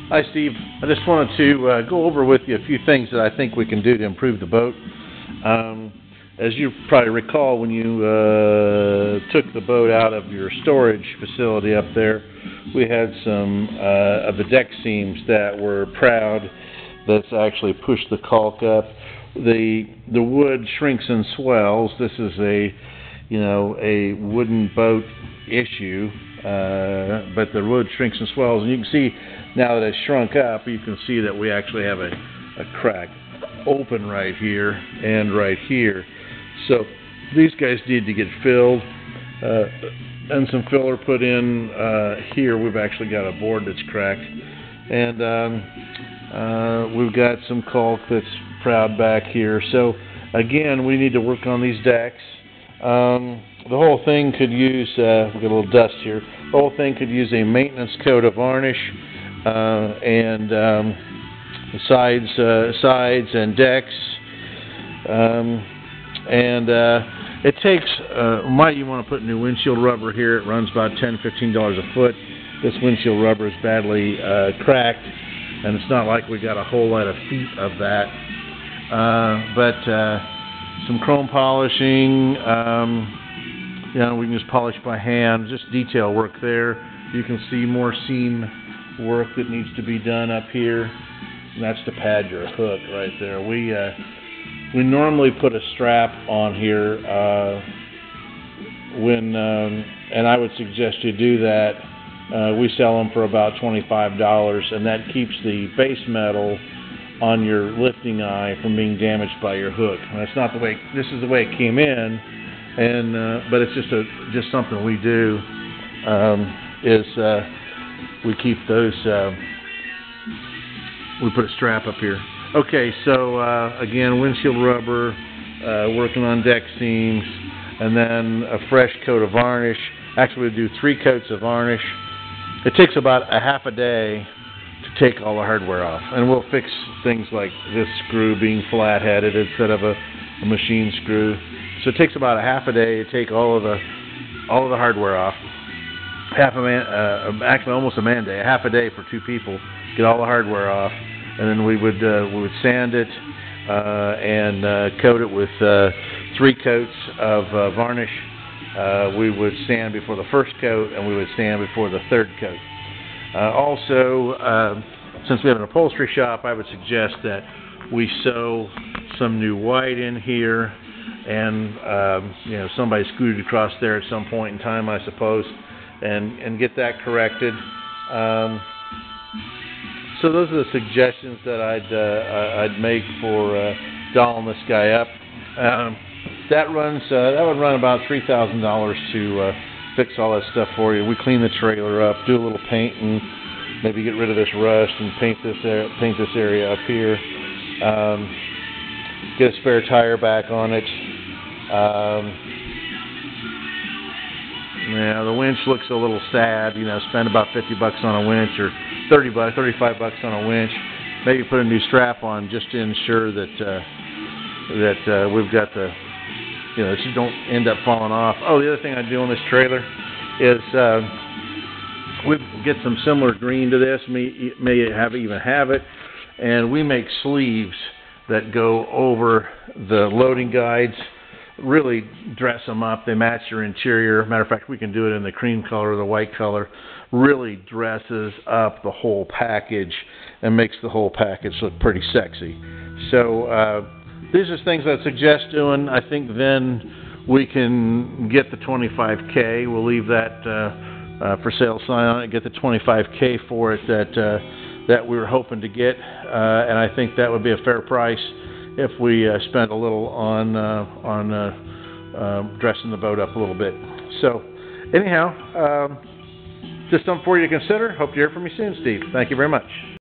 Hi, Steve. I just wanted to go over with you a few things that I think we can do to improve the boat. As you probably recall, when you took the boat out of your storage facility up there, we had some of the deck seams that were proud. That's actually pushed the caulk up. The wood shrinks and swells. This is a wooden boat issue, but the wood shrinks and swells, and you can see now that it's shrunk up, you can see that we actually have a crack open right here and right here. So these guys need to get filled and some filler put in here. We've actually got a board that's cracked, and we've got some caulk that's proud back here. So again, we need to work on these decks. The whole thing could use, we've got a little dust here, the whole thing could use a maintenance coat of varnish, and sides and decks, it takes, might you want to put new windshield rubber here. It runs about $10–15 a foot. This windshield rubber is badly cracked, and it's not like we got a whole lot of feet of that, but some chrome polishing, we can just polish by hand, just detail work there. You can see more seam work that needs to be done up here, and that's to pad your hook right there. We normally put a strap on here and I would suggest you do that. We sell them for about $25, and that keeps the base metal on your lifting eye from being damaged by your hook. And that's not the way. This is the way it came in, and but it's just something we do. We keep those. We put a strap up here. Okay, so again, windshield rubber, working on deck seams, and then a fresh coat of varnish. Actually, we do 3 coats of varnish. It takes about a half a day to take all the hardware off, and we'll fix things like this screw being flat-headed instead of a machine screw. So it takes about a half a day to take all of the hardware off. Actually almost a man day, a half a day for 2 people, get all the hardware off, and then we would sand it and coat it with 3 coats of varnish. We would sand before the first coat, and we would sand before the 3rd coat. Also, since we have an upholstery shop, I would suggest that we sew some new white in here, and somebody scooted across there at some point in time, I suppose, and get that corrected. So those are the suggestions that I'd make for dolling this guy up. That would run about $3,000 to fix all that stuff for you. We clean the trailer up, do a little paint, and maybe get rid of this rust and paint this area up here. Get a spare tire back on it. The winch looks a little sad. Spend about $50 on a winch, or $35 on a winch. Maybe put a new strap on just to ensure that we've got the, that you don't end up falling off. Oh, the other thing I do on this trailer is we get some similar green to this. May even have it, and we make sleeves that go over the loading guides. Really dress them up. They match your interior. Matter of fact, we can do it in the cream color or the white color. Really dresses up the whole package and makes the whole package look pretty sexy. So these are things I'd suggest doing. I think then we can get the $25K. We'll leave that for sale sign on it. Get the $25K for it that we were hoping to get, and I think that would be a fair price if we spent a little on dressing the boat up a little bit. So anyhow, just something for you to consider. Hope to hear from you soon, Steve. Thank you very much.